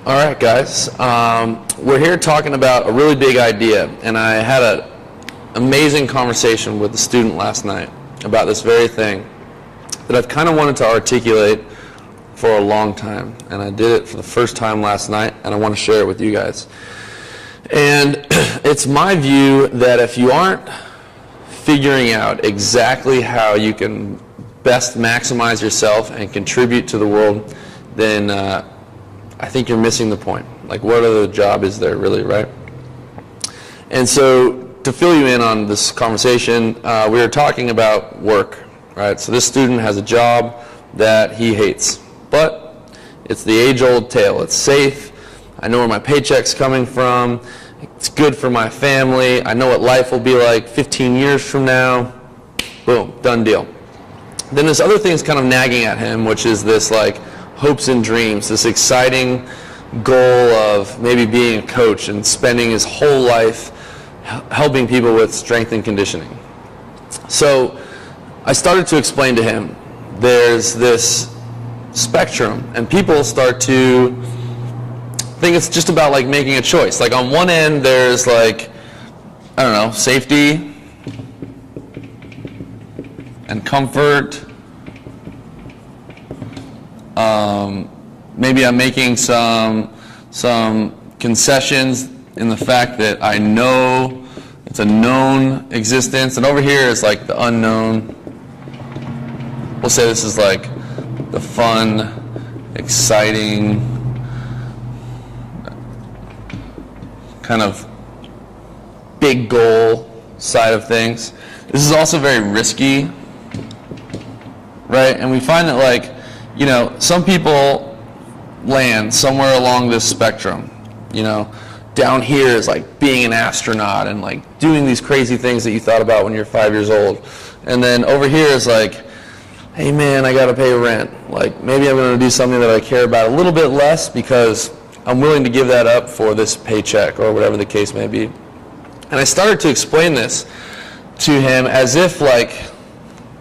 All right, guys. We're here talking about a really big idea, and I had an amazing conversation with a student last night about this very thing that I've kind of wanted to articulate for a long time, and I did it for the first time last night, and I want to share it with you guys. And it's my view that if you aren't figuring out exactly how you can best maximize yourself and contribute to the world, then I think you're missing the point. Like, what other job is there really, right? And so to fill you in on this conversation, we were talking about work, right? So this student has a job that he hates, but it's the age-old tale. It's safe. I know where my paycheck's coming from. It's good for my family. I know what life will be like 15 years from now. Boom, done deal. Then this other thing's kind of nagging at him, which is this like hopes and dreams, this exciting goal of maybe being a coach and spending his whole life helping people with strength and conditioning. So I started to explain to him there's this spectrum, and people start to think it's just about like making a choice. Like on one end there's like, I don't know, safety and comfort. Maybe I'm making some concessions in the fact that I know it's a known existence, and over here is like the unknown. We'll say this is like the fun, exciting, kind of big goal side of things. This is also very risky, right? And we find that, like, you know, some people land somewhere along this spectrum. You know, down here is like being an astronaut and like doing these crazy things that you thought about when you're 5 years old. And then over here is like, hey man, I gotta pay rent. Like, maybe I'm gonna do something that I care about a little bit less because I'm willing to give that up for this paycheck or whatever the case may be. And I started to explain this to him as if like,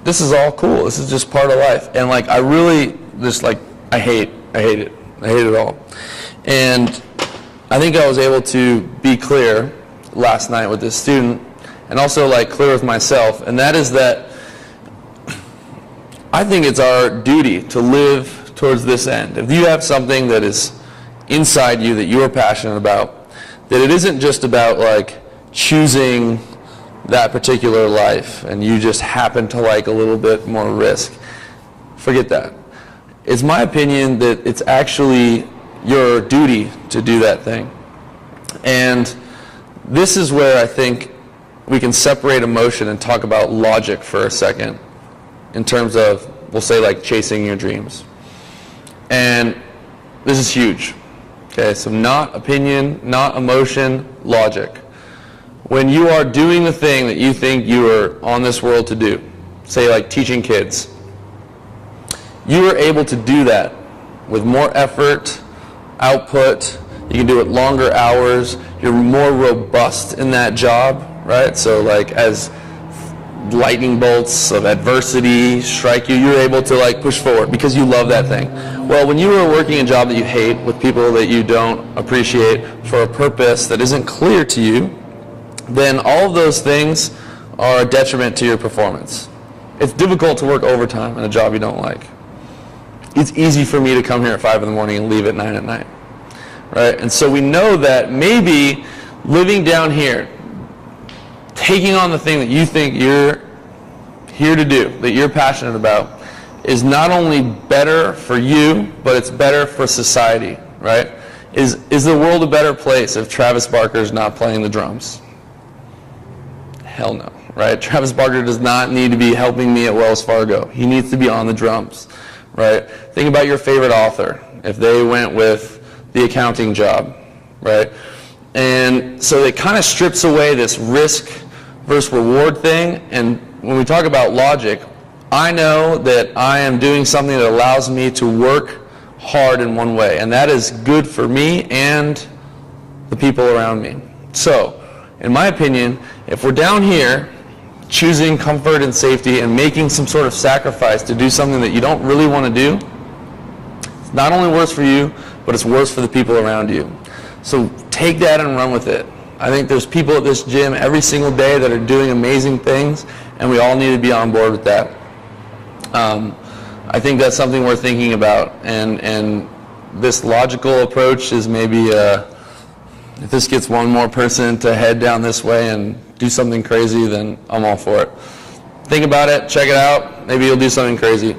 this is all cool. This is just part of life. And like, I really just like, I hate it. I hate it all. And I think I was able to be clear last night with this student, and also like clear with myself. And that is that I think it's our duty to live towards this end. If you have something that is inside you that you are passionate about, that it isn't just about like choosing that particular life and you just happen to like a little bit more risk. Forget that. It's my opinion that it's actually your duty to do that thing. And this is where I think we can separate emotion and talk about logic for a second in terms of, we'll say, like chasing your dreams. And this is huge. Okay, so not opinion, not emotion, logic. When you are doing the thing that you think you are on this world to do, say like teaching kids, you are able to do that with more effort, output. You can do it longer hours. You're more robust in that job, right? So like as lightning bolts of adversity strike you, you're able to like push forward because you love that thing. Well, when you are working a job that you hate with people that you don't appreciate for a purpose that isn't clear to you, then all of those things are a detriment to your performance. It's difficult to work overtime in a job you don't like. It's easy for me to come here at 5 in the morning and leave at 9 at night, right? And so we know that maybe living down here, taking on the thing that you think you're here to do, that you're passionate about, is not only better for you, but it's better for society, right? Is the world a better place if Travis Barker's not playing the drums? Hell no, right? Travis Barker does not need to be helping me at Wells Fargo. He needs to be on the drums, right? Think about your favorite author, if they went with the accounting job, right? And so it kind of strips away this risk versus reward thing. And when we talk about logic, I know that I am doing something that allows me to work hard in one way, and that is good for me and the people around me. So, in my opinion, if we're down here choosing comfort and safety and making some sort of sacrifice to do something that you don't really want to do, it's not only worse for you, but it's worse for the people around you. So take that and run with it. I think there's people at this gym every single day that are doing amazing things, and we all need to be on board with that. I think that's something worth thinking about, and this logical approach is maybe if this gets one more person to head down this way and do something crazy, then I'm all for it. Think about it, check it out, maybe you'll do something crazy.